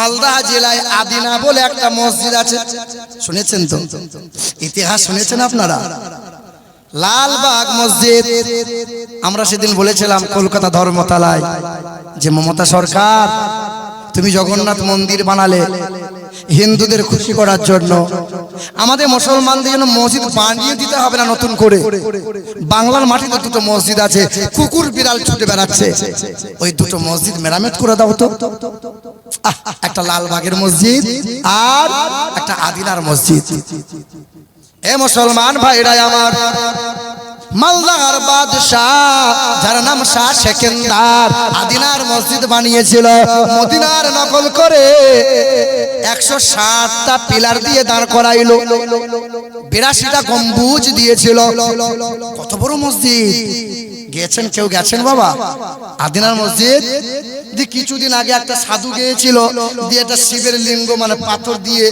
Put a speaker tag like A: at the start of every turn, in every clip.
A: মালদা জেলায় আদিনা বলে একটা মসজিদ আছে, শুনেছেন তো? ইতিহাস শুনেছেন আপনারা? লালবাগ মসজিদ। আমরা সেদিন বলেছিলাম কলকাতা ধর্মতলায় যে মমতা সরকার তুমি জগন্নাথ মন্দির বানালে হিন্দুদের খুশি করার জন্য, আমাদের মুসলমানদের জন্য মসজিদ বানিয়ে দিতে হবে না নতুন করে। বাংলার মাটিতে দুটো মসজিদ আছে, কুকুর বিড়াল ছুটে বেড়াচ্ছে, ওই দুটো মসজিদ মেরামত করে দাও তো। একটা লালবাগের মসজিদ আর একটা আদিনার মসজিদ। এ মুসলমান ভাইরা আমার, মালদার বাদশাহ যার নাম শাহ সেকেন্দার আদিনার মসজিদ বানিয়েছিল। মদিনার নকল করে 160টা পিলার দিয়ে দাঁড় করাইলো, 82টা গম্বুজ দিয়েছিল। কত বড় মসজিদ! গেছেন কেউ? গেছেন বাবা আদিনার মসজিদ? কিছুদিন আগে একটা সাধু গিয়েছিল, দিয়ে একটা শিবের লিঙ্গ মানে পাথর দিয়ে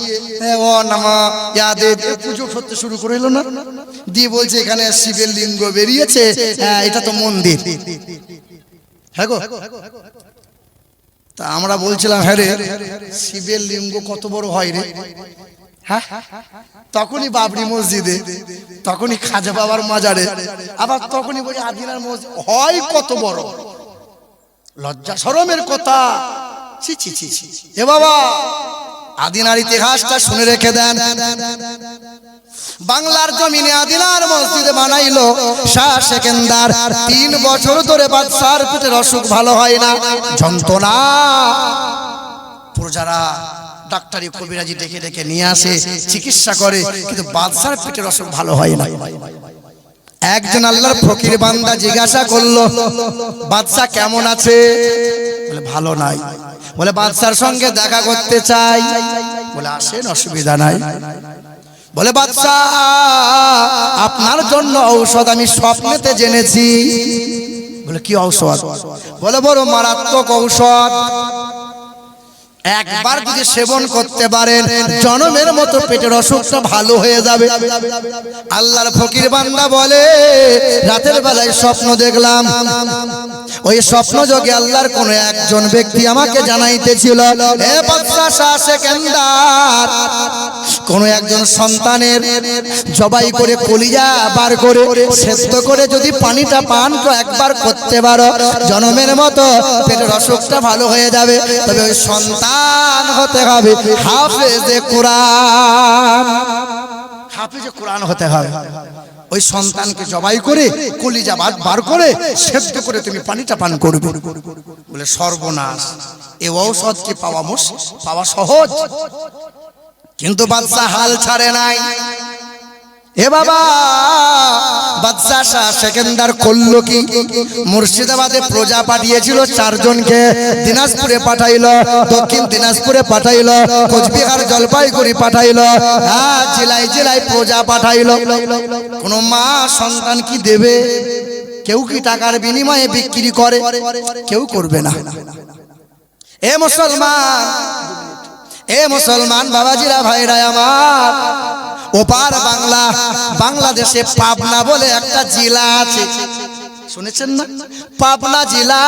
A: ও নামা ইয়াদে পুজো করতে শুরু করিল না, দিয়ে বলছে এখানে শিবের লিঙ্গ বেরিয়েছে, এটা তো মন্দির। হ্যাঁ গো, তা আমরা বলছিলাম হ্যাঁ রে শিবের লিঙ্গ কত বড় হয় রে? হ্যাঁ, তখনই বাবরি মসজিদে, তখনই খাজা বাবার মাজারে, আবার তখনই বলছে আদিনার মসজিদ হয় কত বড়! লজ্জা শরমের কথা। ছি ছি ছি ছি। এ বাবা, আদিনার ইতিহাসটা শুনে রেখে দেন। বাংলার জমিনে আদিনার মসজিদ বানাইলো শাহ সেকেন্দার। 3 বছর ধরে বাদশার পেটের অসুখ ভালো হয় না, যন্ত্রণা। প্রজারা ডাক্তারি কবিরাজি ডেকে ডেকে নিয়ে আসে, চিকিৎসা করে, কিন্তু বাদশার পেটের অসুখ ভালো হয় না। একজন আল্লাহর ফকির বান্দা জিজ্ঞাসা করলো, বাদশা কেমন আছে? বলে ভালো নাই। বলে বাদশার সঙ্গে দেখা করতে চাই। বলে আসেন, অসুবিধা নাই। বলে বাদশা আপনার জন্য ঔষধ আমি স্বপ্নেতে জেনেছি। বলে কি ঔষধ? বলে বড় মারাত্মক ঔষধ, একবার যদি সেবন করতে পারেন জনমের মতো পেটের অসুখটা ভালো হয়ে যাবে। আল্লাহর ফকির বান্দা বলে রাতের বেলায় স্বপ্ন দেখলাম, ওই স্বপ্ন যোগে আল্লাহর কোন একজন ব্যক্তি আমাকে জানাইতেছিল, হে বাদশা শাহ সেকেন্দার, কোন একজন সন্তানের জবাই করে কলিজা বার করে সেদ্ধ করে যদি পানিটা পান তো একবার করতে পারো, জনমের মতো পেটের অসুখটা ভালো হয়ে যাবে। তবে ওই সন্তান হতে হবে হাফেজে কোরআন। হাফেজে কোরআন হতে হবে। ওই সন্তানকে জবাই করে কলিজা বার করে সেদ্ধ করে তুমি পানিটা পান করবে। বলে সর্বনাশ, এই ঔষধ কি পাওয়া সহজ? কিন্তু বাদশা হাল ছাড়ে নাই। এ বাবা, বাদশা শাহ সেকেন্দার করলো কি? মুর্শিদাবাদে প্রজা পাঠিয়েছিল 4 জনকে, দিনাজপুরে পাঠাইলো, দক্ষিণ দিনাজপুরে পাঠাইলো, কোচবিহার জলপাইগুড়ি পাঠাইলো, জেলায় জেলায় প্রজা পাঠাইলো। কোন মা সন্তান কি দেবে? কেউ কি টাকার বিনিময়ে বিক্রি করে? কেউ করবে না। এ মুসলমান, এ মুসলমান বাবাজিরা ভাইরা আমার, ওপার বাংলা, বাংলাদেশে পাবনা বলে একটা জেলা আছে, শুনেছেন না? পাবনা জেলা।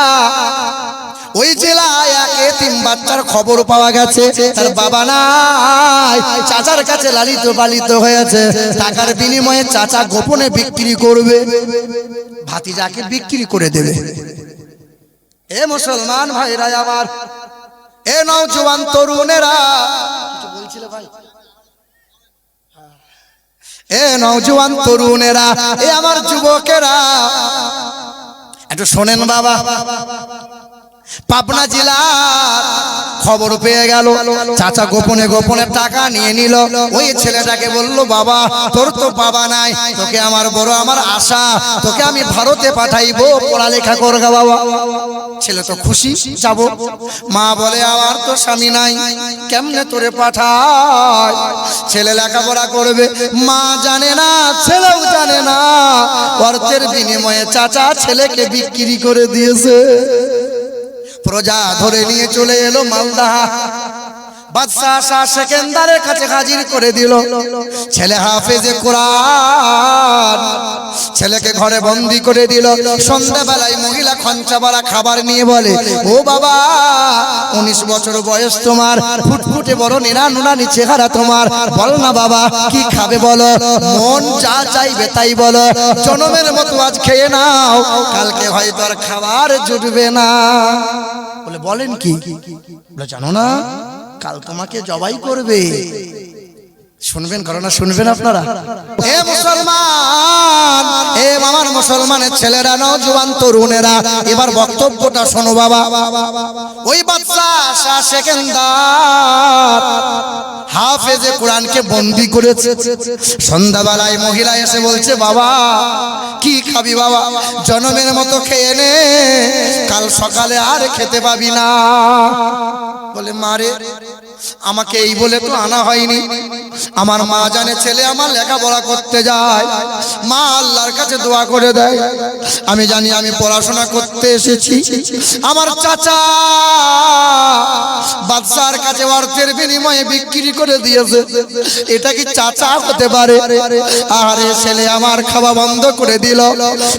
A: ওই জেলায় এক এতিম বাচ্চার খবর পাওয়া গেছে, তার বাবা নাই, চাচার কাছে লালিত পালিত হয়েছে। টাকার বিনিময়ে চাচা গোপনে বিক্রি করবে, ভাতিজাকে বিক্রি করে দেবে। এ মুসলমান ভাইরা আমার, এ নওজোয়ান তরুণেরা, কিছু বলছিলে ভাই? এ নওজোয়ান তরুণেরা, এ আমার যুবকেরা, একটু শোনেন বাবা। পাবনা জেলা খবর পেয়ে গেল, চাচা গোপনে গোপনে টাকা নিয়ে নিল। ওই ছেলেটাকে বলল, বাবা তোর তো বাবা নাই, তোকে আমার বড় আমার আশা, তোকে আমি ভারতে পাঠাইবো, পড়ালেখা করগা বাবা। ছেলে তো খুশি, যাব। মা বলে আমার তো স্বামী নাই, কেমনে তোরে পাঠাই? ছেলে লেখাপড়া করবে, মা জানে না, ছেলেও জানে না, অর্থের বিনিময়ে চাচা ছেলেকে বিক্রি করে দিয়েছে। প্রজা ধরে নিয়ে চলে এলো মালদা। বাদশা শাহ সেকেন্দারের কাছে হাজির করে দিল। ছেলে হাফেজে কোরআন, ছেলেকে ঘরে বন্দি করে দিল। সন্ধ্যাবেলায় মহিলা খঞ্চা ভরা খাবার নিয়ে বলে, ও বাবা 19 বছর বয়স তোমার, ফুটফুটে বড় নিরানুরানি চেহারা তোমার, বলো না বাবা কি খাবে বলো, মন যা চাইবে তাই বলো, জনমের মতো আজ খেয়ে নাও, কালকে হয়তো আর খাবার জুটবে না। বলে বলেন কি? বলে জানো না কাল তোমাকে জবাই করবে। শুনবেন ঘটনা, শুনবেন আপনারা। এ মুসলমান, এ আমার মুসলমানের ছেলেরা, নওজোয়ান তরুণেরা, এবার বক্তব্যটা শোনো বাবা। ওই বাদশা শাহ সেকেন্দার হাফেজে কোরআনকে বন্দী করেছে। সন্ধ্যাবেলায় মহিলা এসে বলছে, বাবা কি খাবি বাবা, জনমের মতো খেয়ে নে, কাল সকালে আর খেতে পাবি না। বলে মারে আমাকে এই বলে তো আনা হয়নি, আমার মা জানে ছেলে আমার লেখাপড়া করতে যায়, মা আল্লাহর কাছে দোয়া করে দেয়, আমি জানি আমি পড়াশোনা করতে এসেছি। আমার চাচা বাদশার কাছে অর্থের বিনিময়ে বিক্রি করে দিয়েছে, এটা কি চাচা হতে পারে? আরে ছেলে আমার খাওয়া বন্ধ করে দিল,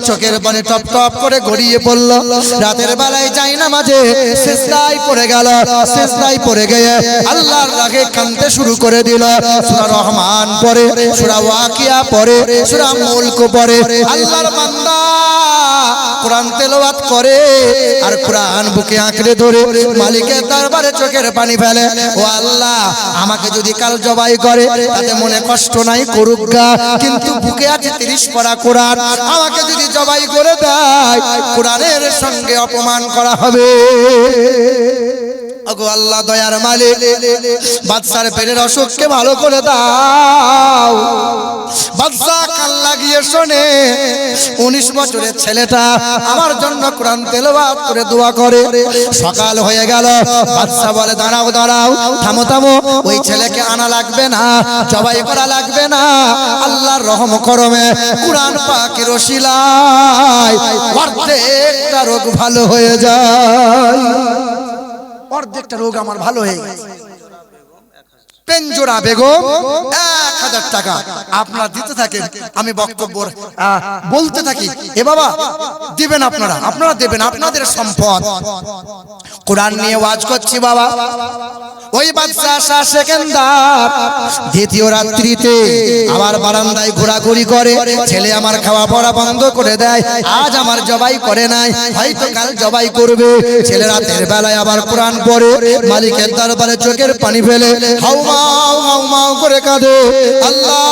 A: চোখের পানি টপ টপ করে গড়িয়ে পড়ল। রাতের বেলায় যাই না মাঝে সিজদায় পড়ে গেল, সিজদায় পড়ে গিয়ে আল্লাহর রাগে কাঁদতে শুরু করে দিল। সূরা রহমান পড়ে, সূরা ওয়াকিয়া পড়ে, সূরা মুলক পড়ে। আল্লাহর বান্দা কোরআন তেলাওয়াত করে আর কোরআন বুকে আঁকড়ে ধরে মালিকের দরবারে চোখের পানি ফেলে, ও আল্লাহ আমাকে যদি কাল জবাই করে তাতে মনে কষ্ট নাই, করুক গা, কিন্তু বুকে আছে 30 পারা কোরআন, আমাকে যদি জবাই করে দেয় কোরআনের সঙ্গে অপমান করা হবে। ওগো আল্লাহ দয়ার মালিক, বাদশার পেটের অসুখকে ভালো করে দাও। বাদশা কান লাগিয়ে শোনে, 19 বছরের ছেলেটা আমার জন্য কোরআন তেলাওয়াত করে দোয়া করে। সকাল হয়ে গেল, বাদশা বলে দাঁড়াও দাঁড়াও, থামো থামো, ওই ছেলেকে আনা লাগবে না, জবাই করা লাগবে না, আল্লাহর রহম করমে কোরআন পাকের ওসিলায় অর্ধেকটা রোগ ভালো হয়ে যায়। অর্ধেকটা রোগ আমার ভালো হয়ে গেছে। পেঞ্জোরা বেগম 1000 টাকা আপনারা দিতে থাকেন, আমি বক্তব্য বলতে থাকি। এ বাবা দিবেন আপনারা, আপনারা দেবেন, আপনাদের সম্পদ। কোরআন নিয়ে ওয়াজ করছি বাবা। ওই বাদশা শাহ সেকেন্দার দ্বিতীয় রাত্রিতে আবার বারান্দায় ঘোরাঘুরি করে, ছেলে আমার খাওয়া পড়া বন্ধ করে দেয়, আজ আমার জবাই করে নাই, হয়তো কাল জবাই করবে। ছেলে রাতের বেলায় আবার কোরআন পড়ে, মালিকের দরবারে চোখের পানি ফেলে হাউমাউ হাউমাউ করে কাঁদে, আল্লাহ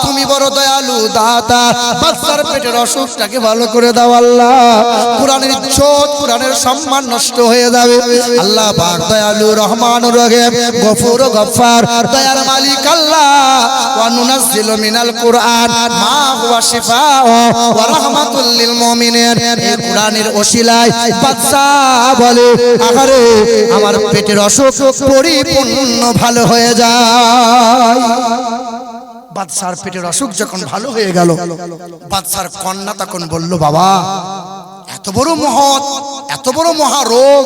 A: তুমি বড় দয়ালু দাতা, বাদশার পেটের অসুখটাকে ভালো করে দাও আল্লাহ, কোরআনের ইজ্জত কোরআনের সম্মান নষ্ট হয়ে যাবে। আল্লাহ পাক দয়ালু রহমানুর রহিম গফুর গফফার, দয়ার মালিক আল্লাহ, ওয়া নুনাজ্জিলু মিনাল কুরআন মা হুয়া শিফাউ ওয়া রাহমাতুল লিল মুমিনিন। এই কোরআনের ওসিলায় বাদশা বলে, আহারে আমার পেটের অসুখ পরিপূর্ণ ভালো হয়ে যায়। বাদশার পেটের অসুখ যখন ভালো হয়ে গেল, বাদশার কন্যা তখন বলল, বাবা এত বড় মহৎ, এত বড় মহারোগ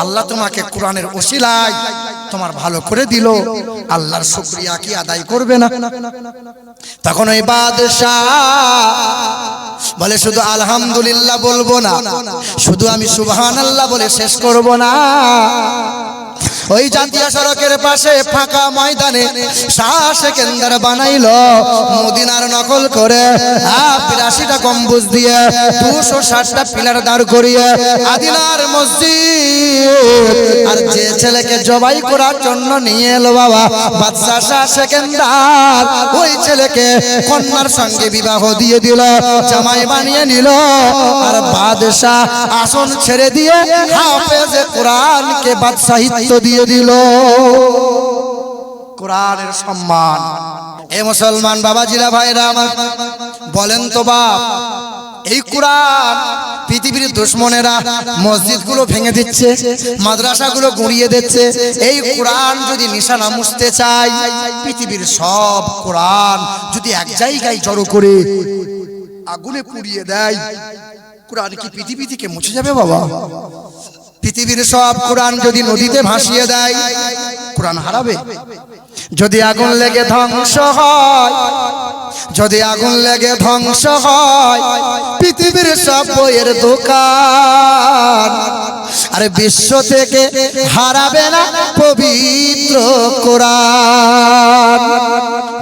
A: আল্লাহ তোমাকে কোরআনের ওসিলায় তোমার ভালো করে দিল, আল্লাহর শুকরিয়া কি আদায় করবে না? তখন ওই বাদশা বলে, শুধু আলহামদুলিল্লাহ বলবো না, শুধু আমি সুবহানাল্লাহ বলে শেষ করব না। ওই জাতীয় সড়কের পাশে ফাঁকা ময়দানে শাহ সেকেন্দার বানাইলো মদিনার নকল করে 82টা গম্বুজ দিয়ে 260টা পিলার দাঁড় করিয়ে আদিনার মসজিদ। আর যে ছেলেকে জবাই করার জন্য নিয়ে এলো বাবা বাদশা শাহ সেকেন্দার, ওই ছেলেকে কন্যার সঙ্গে বিবাহ দিয়ে দিল, জামাই বানিয়ে নিল। আর বাদশা আসন ছেড়ে দিয়ে হাফেজে কোরআনকে বাদশাহিত্ব দিয়ে দিল, কোরআনের সম্মান। এ মুসলমান বাবাজিরা ভাইরা আমার, বলেন তো বাপ, এই কোরআন পৃথিবীর দুশমনেরা মসজিদগুলো ভেঙে দিচ্ছে, মাদ্রাসাগুলো গুঁড়িয়ে দিচ্ছে। এই কোরআন যদি নিশানা মুছতে চায়, পৃথিবীর সব কোরআন যদি এক জায়গায় জড়ো করে আগুনে পুড়িয়ে দেয়, কোরআন কি পৃথিবী থেকে মুছে যাবে বাবা? পৃথিবীর সব কোরআন যদি নদীতে ভাসিয়ে দেয়, কোরআন হারাবে? যদি আগুন লেগে ধ্বংস হয়, যদি আগুন লেগে ধ্বংস হয় পৃথিবীর সব বইয়ের দোকান, আরে বিশ্ব থেকে হারাবে না পবিত্র কোরআন।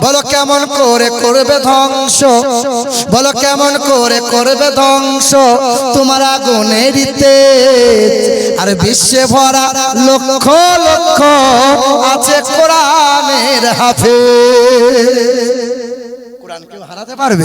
A: বলো কেমন করে করবে ধ্বংস, বলো কেমন করে করবে ধ্বংস তোমার আগুনের তেজ। আর বিশ্বে ভরা লক্ষ লক্ষ আছে কোরআনের হাফেজ। কোরআন কেউ হারাতে পারবে?